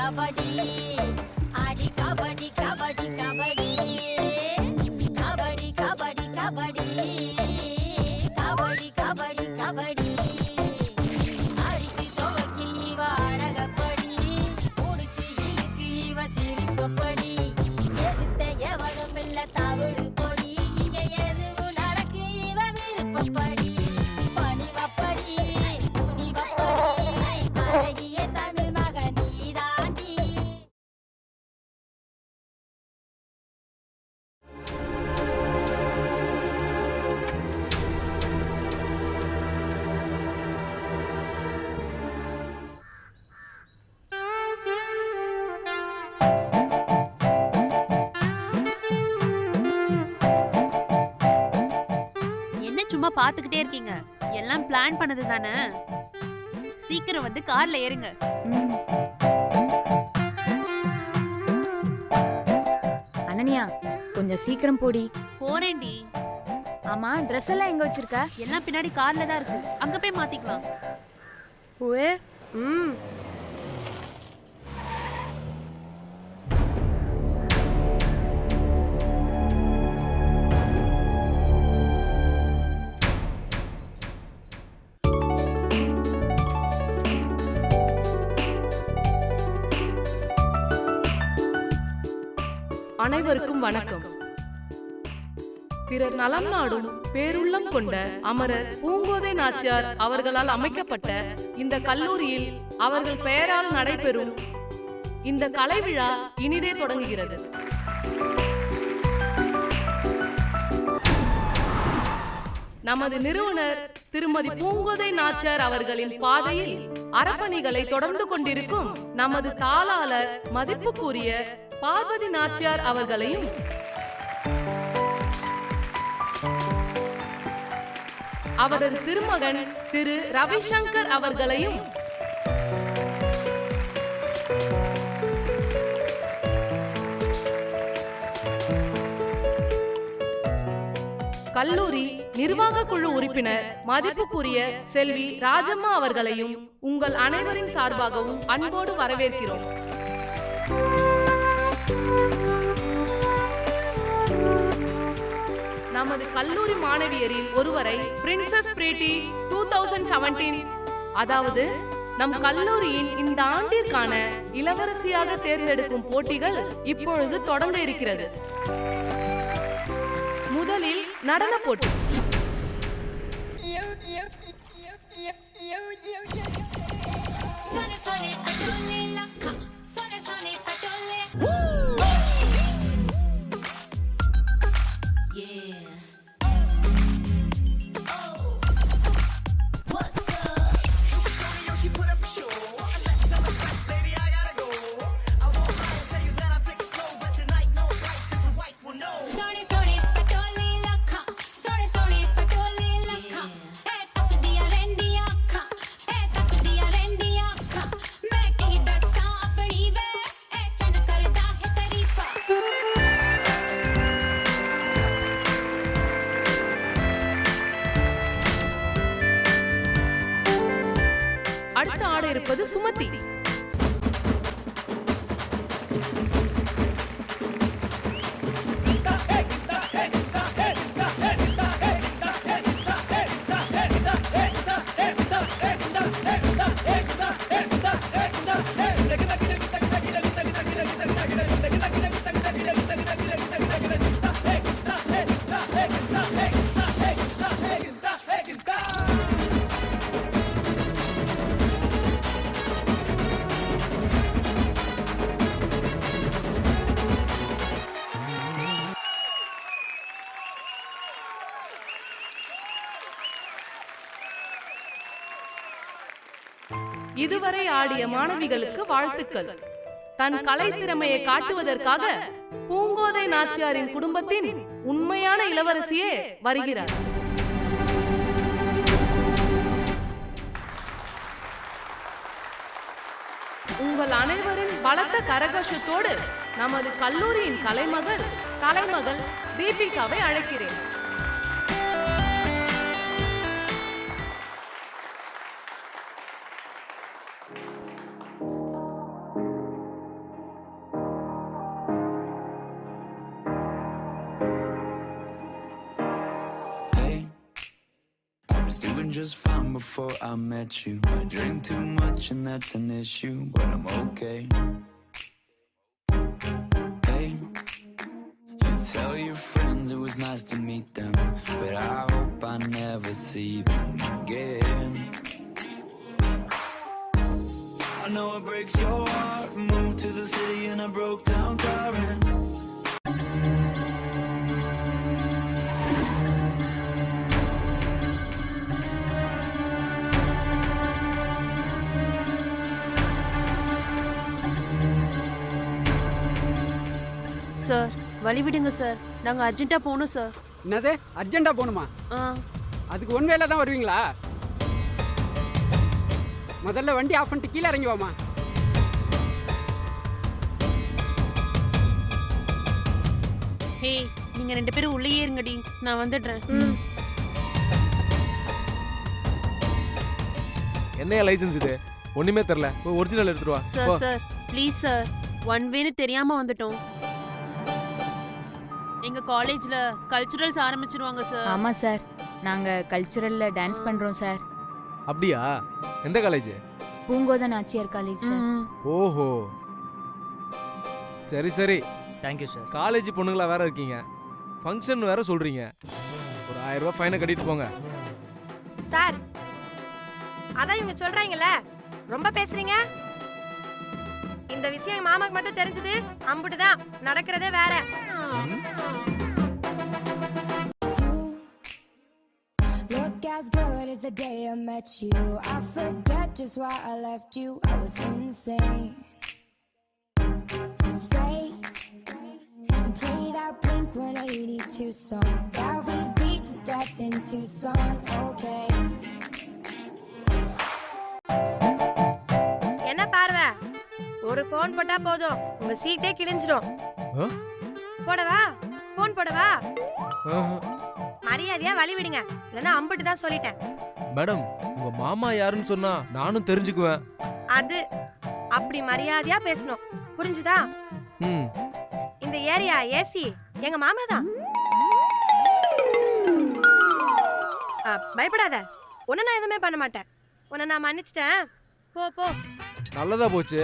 கபடி ஆடி கபடி கபடி கபடி கபடி கபடி கபடி கபடி கபடி கபடி அடிச்சு துவக்கி இவ அழகப்படி முடிச்சு இருக்கு இவ சிரிப்பப்படி எதிர்த்த எவனும் இல்ல தவறு பொடி இங்க எதுவும் நடக்கு இவ விருப்பப்படி பணிவப்படி துணிவப்படி அழகிய தமிழ் மகன் நீதாண்டி. என்ன சும்மா பாத்துக்கிட்டே இருக்கீங்க? எல்லாம் பிளான் பண்ணது தானே. சீக்கிரம் வந்து கார்ல ஏறுங்க. அனன்யா கொஞ்சம் சீக்கிரம் போடி. போறேன்டி. ஆமா ட்ரெஸ் எல்லாம் எங்க வச்சிருக்க? எல்லாம் பின்னாடி கார்ல தான் இருக்கு. அங்க போய் மாத்திக்கலாம். ஓயே அனைவருக்கும் வணக்கம். பிறர் நலம் நாடும் பேருள்ளம் கொண்ட அமரர் பூங்கோதை நாச்சியார் அவர்களால் அமைக்கப்பட்ட இந்த கல்லூரியில் அவர்கள் பெயரால் நடைபெறும் இந்த கலை விழா இனிதே தொடங்குகிறது. நமது நிறுவனர் திருமதி பூங்கோதை நாச்சியார் அவர்களின் பாதையில் அறப்பணிகளை தொடர்ந்து கொண்டிருக்கும் நமது தாளாளர் மதிப்புக்குரிய பார்வதி நாச்சியார் அவர்களையும் அவரது திருமகன் திரு ரவிசங்கர் அவர்களையும் கல்லூரி நிர்வாக குழு உறுப்பினர் மதிப்புக்குரிய செல்வி ராஜம்மா அவர்களையும் உங்கள் அனைவரின் சார்பாகவும் அன்போடு வரவேற்கிறோம். நமது கல்லூரி மாணவியரில் ஒருவரை பிரின்சஸ் பிரீட்டி 2017 அதாவது நம் கல்லூரியின் இந்த ஆண்டிற்கான இளவரசியாக தேர்ந்தெடுக்கும் போட்டிகள் இப்பொழுது தொடங்க இருக்கிறது. முதலில் நடன போட்டி. அடுத்து ஆட இருப்பது சுமதி. இதுவரை ஆடிய மாணவிகளுக்கு வாழ்த்துக்கள். தன் கலை திறமையை காட்டுவதற்காக பூங்கோதை நாச்சியாரின் குடும்பத்தின் உண்மையான இளவரசியே வருகிறார். உங்கள் அனைவரின் பலத்த கரகோஷத்தோடு நமது கல்லூரியின் தலைமகள் தீபிகாவை அழைக்கிறேன். just fine before I met you. I drink too much and that's an issue, but I'm okay. Hey, you tell your friends it was nice to meet them, but I hope I never see them again. I know it breaks your heart. Moved to the city and I broke down crying. Sir வழி விடுங்க sir நாங்க அர்ஜென்ட்டா போகணும் sir. என்னது அர்ஜென்ட்டா போகணுமா? ஆ அதுக்கு one வேளை தான் வருவீங்களா? முதல்ல வண்டி ஆஃப் பண்ணிட்டு கீழே இறங்கி வாமா. ஹே நீங்க 2 பேரும் உள்ளே இருங்கடி, நான் வந்துடுறேன். என்னையா லைசென்ஸ் இது? ஒண்ணுமே தெரியல. போய் ஒரிஜினல் எடுத்துட்டு வா. Sir sir please sir, one வேன்னு தெரியாம வந்துட்டோம். எங்க காலேஜ்ல கல்ச்சுரல்ஸ் ஆரம்பிச்சிருவாங்க சார். ஆமா சார், நாங்க கல்ச்சுரல்ல டான்ஸ் பண்றோம் சார். அப்படியா? எந்த college? Poongotha Nachiyar college sir. ஓஹோ சரி சரி. Thank you sir. காலேஜ் பொண்ணுங்களா வேற இருக்கீங்க, ஃபங்க்ஷன் வேற சொல்றீங்க. ஒரு 1000 ரூபாய் ஃபைனை கட்டிட்டு போங்க. சார் அதான் இவங்க சொல்றாங்கல்ல, ரொம்ப பேசுறீங்க. இந்த விஷயம் எங்க மாமாக்கு மட்டும் தெரிஞ்சது அம்புட்டுதான், நடக்கிறதே வேற. Look as good as the day I met you. I forget just why I left you. I was insane. Stay and play that Blink-182 song that we beat to death in Tucson. Okay. என்ன பார்வை, ஒரு phone போட்டா போதும் உங்க சீட்டே கிழிஞ்சிரும். போடவா? Phone போடவா? மரியாதையா வழி விடுங்க, இல்லைன்னா அம்பிட்டு தான் சொல்லிட்டேன். மேடம் உங்க மாமா யாருன்னு சொன்னா நானும் தெரிஞ்சுக்குவேன். அது அப்படி மரியாதையா பேசணும், புரிஞ்சுதா? இந்த ஏரியா ஏசி எங்க மாமா தான். பயப்படாத, உன்னை நான் எதுவுமே பண்ண மாட்டேன். உன்னை நான் மன்னிச்சிட்டேன், போ போ. நல்லதா போச்சு.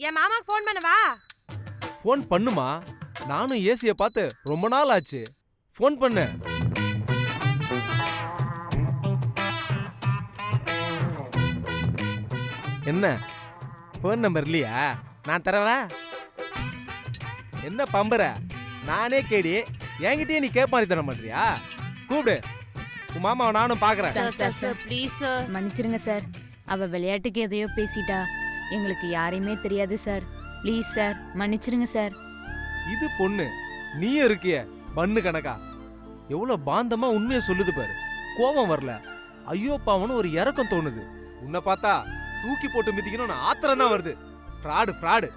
என் மாமாக்கு ஃபோன் பண்ணவா? ஃபோன் பண்ணுமா? நானும் ஏசிய பார்த்து ரொம்ப நாள் ஆச்சு. ஃபோன் பண்ணு. என்ன ஃபோன் நம்பர் இல்லையா? நான் தரவா? என்ன பம்புற? நானே கேடி என்கிட்டயே நீ கேட்பாரி தர மாட்டியா? கூப்பிடு உன் மாமாவை, நானும் பாக்குறேன். சார் சார் ப்ளீஸ் சார் மன்னிச்சிருங்க சார், அவ விளையாட்டுக்கு எதையோ பேசிட்டா. எங்களுக்கு யாரையுமே தெரியாது சார். ப்ளீஸ் சார் மன்னிச்சிருங்க சார். இது பொண்ணு, நீயும் இருக்கிய பண்ணு கணக்கா. எவ்வளவு பாந்தமா உண்மையை சொல்லுது பாரு. கோபம் வரல, ஐயோ பாவனு ஒரு இறக்கம் தோணுது. உன்னை பார்த்தா தூக்கி போட்டு மிதிக்கணும்னு ஆத்திரம் தான் வருது. Fraud fraud.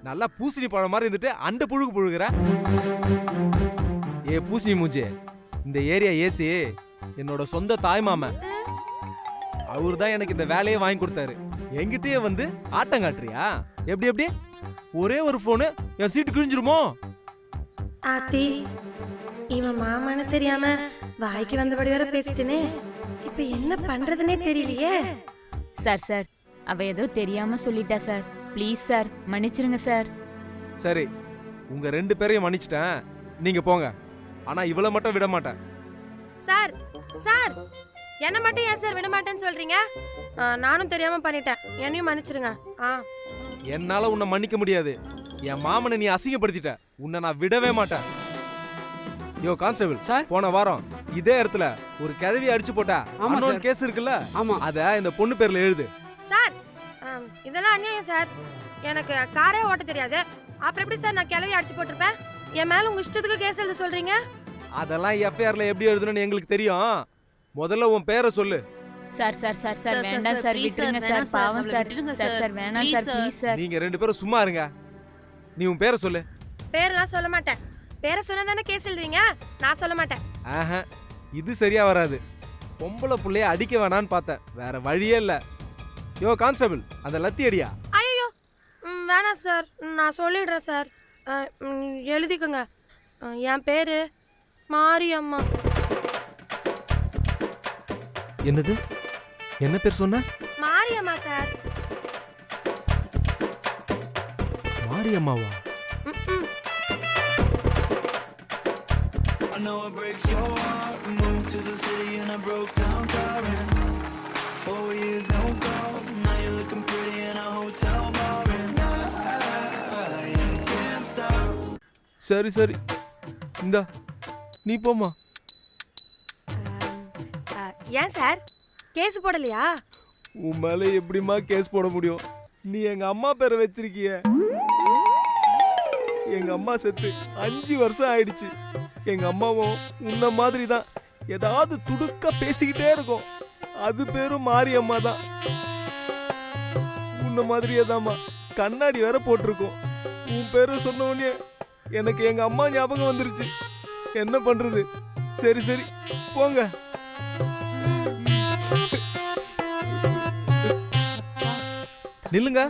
நல்லா பூசணி பழம் மாதிரி இருந்துட்டு அண்ட புழுகு புழுகுற. ஏ பூசணி மூஞ்சி, இந்த ஏரியா ஏசி என்னோட சொந்த தாய் மாமன். அவரு தான் எனக்கு இந்த வேலையை வாங்கி கொடுத்தாரு. என்கிட்டயே வந்து ஆட்டம் காட்டுறியா? எப்படி எப்படி? ஒரே ஒரு போனு என் சீட்டு கிழிஞ்சிருமோ? ஆத்தி, இவன் மாமான்னு தெரியாம வாய்க்கு வந்தபடி வர பேசிட்டேனே, இப்ப என்ன பண்றதுன்னே தெரியலையே. சார் சார், அவ ஏதோ தெரியாம சொல்லிட்டா சார். ப்ளீஸ் சார் மன்னிச்சிருங்க சார். சரி, உங்க 2 பேரையும் மன்னிச்சிட்டேன், நீங்க போங்க. ஆனா இவளை மட்டும் விட மாட்டேன். சார் சார், என்ன மட்டும் ஏன் சார் விட மாட்டேன்னு சொல்றீங்க? நானும் தெரியாம பண்ணிட்டேன், என்னையும் மன்னிச்சிருங்க. என்னால உன்னை மன்னிக்க முடியாது. என் மாமனை நீ அசிங்கப்படுத்திட்ட, உன்னை நான் விடவே மாட்டேன். யோ கான்ஸ்டபிள் சார், போன வாரம் இதே இடத்துல ஒரு கிழவி அடிச்சு போட்டா அன்னோன் கேஸ் இருக்குல்ல, அத இந்த பொண்ணு பேர்ல எழுது. சார் இதெல்லாம் அநியாயம் சார். எனக்கு காரே ஓட்ட தெரியாது, அப்புறம் எப்படி சார் நான் கிழவி அடிச்சு போட்டிருப்பேன்? என் மேல உங்க இஷ்டத்துக்கு கேஸ் எழுத சொல்றீங்க? அதெல்லாம் எஃப்ஐஆர்ல எப்படி எழுதணும்னு எங்களுக்கு தெரியும். முதல்ல உன் பேரை சொல்லு. Sir sir sir sir sir, வேண்டாம் சார், சார் please விட்டுருங்க சார், சார் வேணாம் சார், பாவம் அவளை சார் விட்டுடுங்க சார் சார். சார் வேணாம் Please sir sir. Please sir. நீங்க 2 பேரும் சும்மா இருங்க. நீ உன் பேரை சொல்லு. பேரெல்லாம் சொல்ல மாட்டேன். பேரை சொன்னா தானே கேஸ் எழுதுவீங்க. நான் சொல்ல மாட்டேன். ஆஹா, இது சரியா வராது. பொம்பளை புள்ளைய அடிக்க வேணான்னு பார்த்தேன், வேற வழியே இல்ல. யோ கான்ஸ்டபிள், அந்த லத்தி அடியா. ஐயோ வேணாம் சார், நான் சொல்லிடுறேன் சார். எழுதிக்கோங்க. என் பேரு மாரியம்மா. என்னது? என்ன பேர் சொன்ன? மாரியம்மா சார். மாரியம்மாவா? ம்ம். I know it breaks your heart. Moved to the city and I broke down crying. 4 years no calls. Now you're looking pretty in a hotel bar and I can't stop. சரி சரி, இந்தா நீ போமா. ஏன் sir case போடலையா? உன் மேல எப்படிமா கேஸ் போட முடியும்? நீ எங்க அம்மா பேரை வச்சிருக்கிய. எங்க அம்மா செத்து 5 வருஷம் ஆயிடுச்சு. எங்க அம்மாவும் உன்ன மாதிரி தான், ஏதாவது துடுக்க பேசிக்கிட்டே இருக்கும். அது பேரும் மாரியம்மா தான். உன்ன மாதிரியே தாம்மா, கண்ணாடி வேற போட்டிருக்கும். உன் பேரு சொன்ன உடனே எனக்கு எங்க அம்மா ஞாபகம் வந்துருச்சு. என்ன பண்றது? சரி சரி போங்க. நில்லுங்க.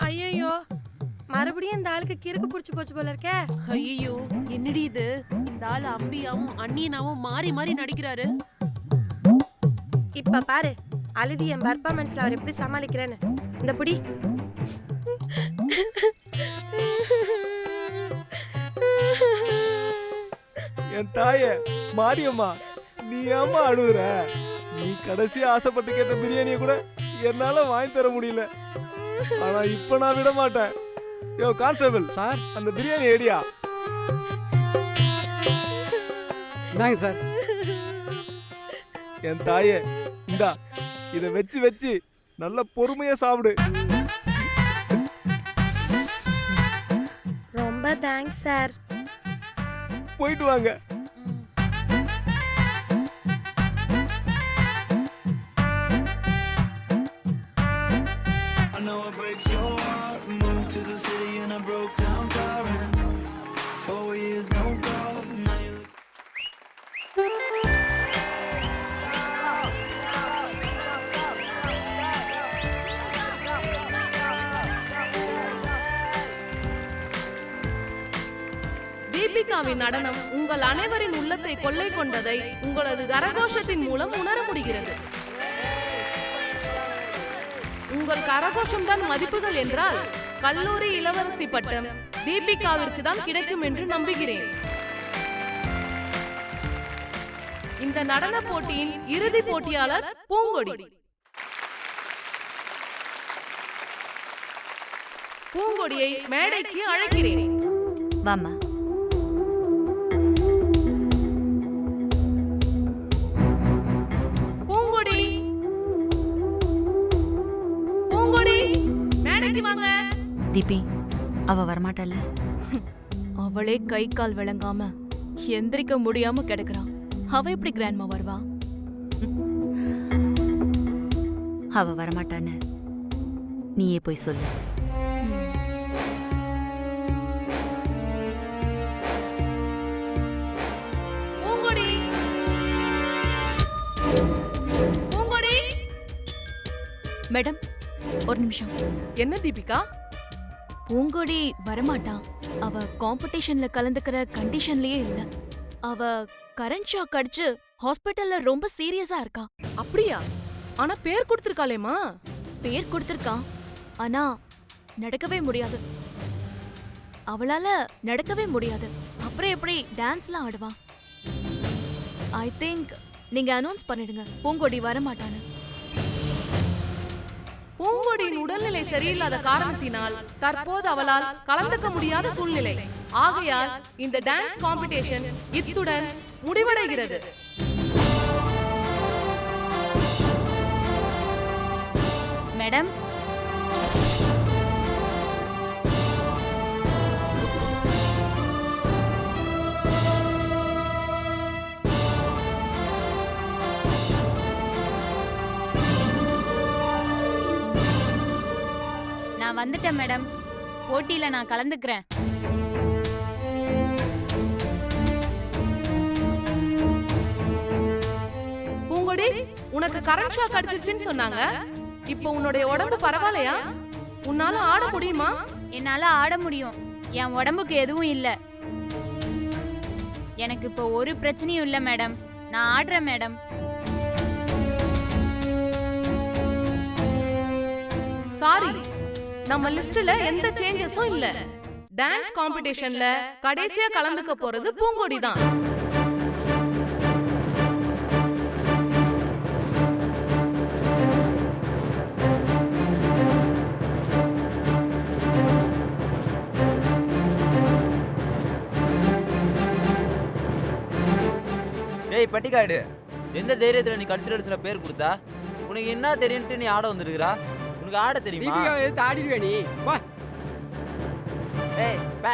ஐயோ மறுபடியும் இந்த ஆளுக்கு கிறுக்கு புடிச்சு போச்சு போல இருக்கே. ஐயோ என்னடி இது? இந்த ஆள் அம்பியாவும் அண்ணியனாவும் மாறி மாறி நடிக்கிறாரு. இப்ப பாரு அழுதி என் பர்ஃபார்மன்ஸ்ல அவர் எப்படி சமாளிக்கிறேன்னு. இந்த புடி. என் தாயே மாரியம்மா, நீ ஏம்மா அழுகுற? நீ கடைசியா ஆசைப்பட்டு கேட்ட பிரியாணியை கூட என்னால வாங்கி தர முடியல. ஆனா இப்ப நான் விட மாட்டேன். யோ கான்ஸ்டபிள் சார் அந்த பிரியாணி ஏடியா. இந்தாங்க சார். என் தாயே இந்தா, இத வச்சு வச்சு நல்ல பொறுமையா சாப்பிடு. ரொம்ப தேங்க்ஸ் சார். போயிட்டு வாங்க. I know it breaks your heart. Moved to the city and I broke down crying. 4 years no calls. Now you're தீபிகாவின் நடனம் உங்கள் அனைவரின் உள்ளத்தை கொள்ளை கொண்டதை உங்களது கரகோஷத்தின் மூலம் உணர முடிகிறது. உங்கள் கரகோஷம் தான் மதிப்புகள் என்றால் கல்லூரி இளவரசி பட்டம் தீபிகாவிற்கு தான் கிடைக்கும் என்று நம்புகிறேன். இந்த நடன போட்டியின் இறுதி போட்டியாளர் பூங்கொடி. பூங்கொடியை மேடைக்கு அழைக்கிறேன். வாமா. பூங்கொடி, பூங்கொடி மேடைக்கு வாங்க. தீபி, அவ வரமாட்டால? அவளே கை கால் விளங்காம எந்திரிக்க முடியாம கிடக்குறான். அவ எப்படி கிராண்ட்மா வருவா? அவ வரமாட்டான்னு நீயே போய் சொல்லு. பூங்கொடி, பூங்கொடி. மேடம் ஒரு நிமிஷம். என்ன தீபிகா? பூங்கொடி வரமாட்டான். அவ காம்படிஷன்ல கலந்துக்கிற கண்டிஷன்லயே இல்ல. அவ கரண்ட் ஷாக் அடிச்சு ஹாஸ்பிட்டல்ல ரொம்ப சீரியஸா இருக்கா. அப்படியா? ஆனா பேர் கொடுத்திருக்காளேமா. பேர் கொடுத்திருக்கான், ஆனா நடக்கவே முடியாது. அவளால நடக்கவே முடியாது. அப்புறம் எப்படி டான்ஸ்லாம் ஆடுவா? ஐ திங்க் நீங்க அனௌன்ஸ் பண்ணிடுங்க பூங்கொடி வரமாட்டான்னு. பூங்கொடியின் உடல்நிலை சரியில்லாத காரணத்தினால் தற்போது அவளால் கலந்துக்க முடியாத சூழ்நிலை. ஆகையால் இந்த டான்ஸ் காம்படிஷன் இத்துடன் முடிவடைகிறது. மேடம் நான் வந்துட்டேன் மேடம். போட்டியில நான் கலந்துக்கிறேன். பூங்கொடி, உனக்கு கரண்ட் ஷாக் அடிச்சிருச்சுன்னு சொன்னாங்க. இப்போ உன்னுடைய உடம்பு பரவாயில்லையா? உன்னால ஆட முடியுமா? என்னால ஆட முடியும். என் உடம்புக்கு எதுவும் இல்ல. எனக்கு இப்போ ஒரு பிரச்சனையும் இல்ல மேடம். நான் ஆடுறேன் மேடம். சாரி, நம்ம லிஸ்ட்ல எந்த சேஞ்சஸும் இல்ல. டான்ஸ் காம்படிஷன்ல கடைசியா கலந்துக்க போறது பூங்கொடி தான். டேய் பட்டிக்காடு, எந்த தைரியத்துல நீ கல்ச்சுரல்ஸ்ல பேர் கொடுத்தா? உனக்கு என்ன தெரியும்ட்டு நீ ஆட வந்திருக்கிறா? உனக்கு ஆட தெரியுமா? தீபிகாவை எதிர்த்து ஆடிடுவே நீ. வா. ஏய் பே.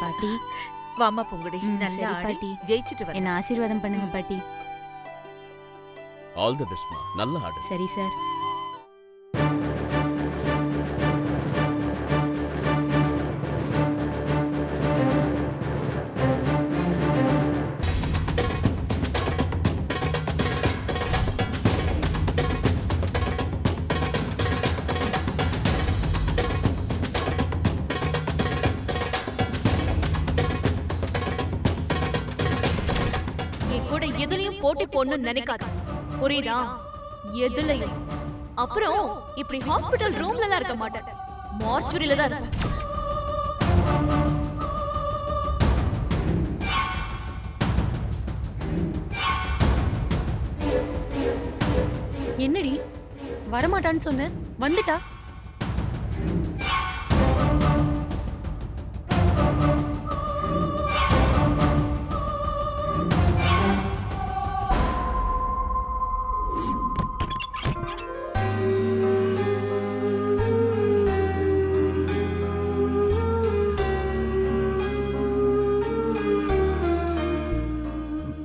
பாட்டி, வாமா பூங்குடி, ம், நல்லா சரி ஆடி பாட்டி. ஜெயிச்சிட்டு வர. என்ன ஆசீர்வாதம் பண்ணுங்க பாட்டி. ஆல் தி பெஸ்ட்மா. நல்ல ஆடு. சரி சார். என் கூட எதுலயும் போட்டி போடணும்னு நினைக்காத, புரியுதா? எதுலயும். அப்புறம் இப்படி ஹாஸ்பிடல் ரூம்ல எல்லாம் இருக்க மாட்டேன், மார்ச்சுரியில தான் இருப்பேன். என்னடி வரமாட்டான்னு சொன்ன, வந்துட்டா?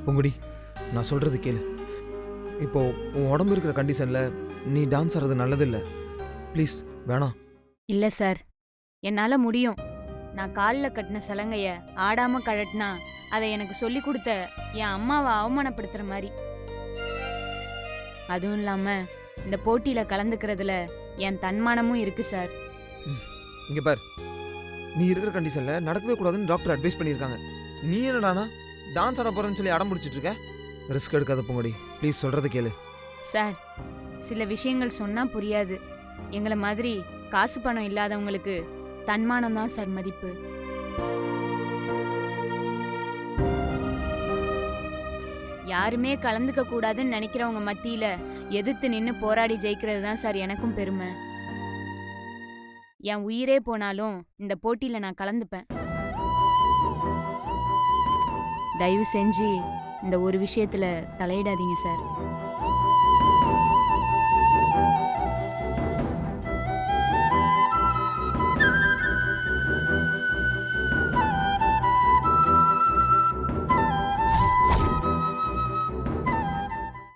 பூங்குடி, நான் சொல்றது கேளு. இப்போ உன் உடம்பு இருக்கிற கண்டிஷன்ல நீ டான்ஸ் ஆடுறது நல்லதில்லை. ப்ளீஸ் வேணாம். இல்ல சார், என்னால முடியும். நான் காலில் கட்டின சலங்கைய ஆடாம கழட்டினா அதை எனக்கு சொல்லி கொடுத்த என் அம்மாவை அவமானப்படுத்துற மாதிரி. அதுவும் இல்லாம இந்த போட்டியில கலந்துக்கிறதுல என் தன்மானமும் இருக்கு சார். இங்க பார், நீ இருக்கிற கண்டிஷன்ல நடக்கவே கூடாதுன்னு டாக்டர் அட்வைஸ் பண்ணியிருக்காங்க. நீ என்னடானா டான்ஸ் ஆட போறேன்னு சொல்லி அடம் பிடிச்சிட்டு இருக்க? ரிஸ்க் எடுக்காத பூங்குடி, ப்ளீஸ் சொல்றது கேளு. சார், சில விஷயங்கள் சொன்னா புரியாது. எங்களை மாதிரி காசு பணம் இல்லாதவங்களுக்கு தன்மானம் தான் சார் மதிப்பு. யாருமே கலந்துக்க கூடாதுன்னு நினைக்கிறவங்க மத்தியில எதிர்த்து நின்னு போராடி ஜெயிக்கிறது தான் சார் எனக்கும் பெருமை. என் உயிரே போனாலும் இந்த போட்டியில நான் கலந்துப்பேன். தயவு செஞ்சு இந்த ஒரு விஷயத்துல தலையிடாதீங்க சார்.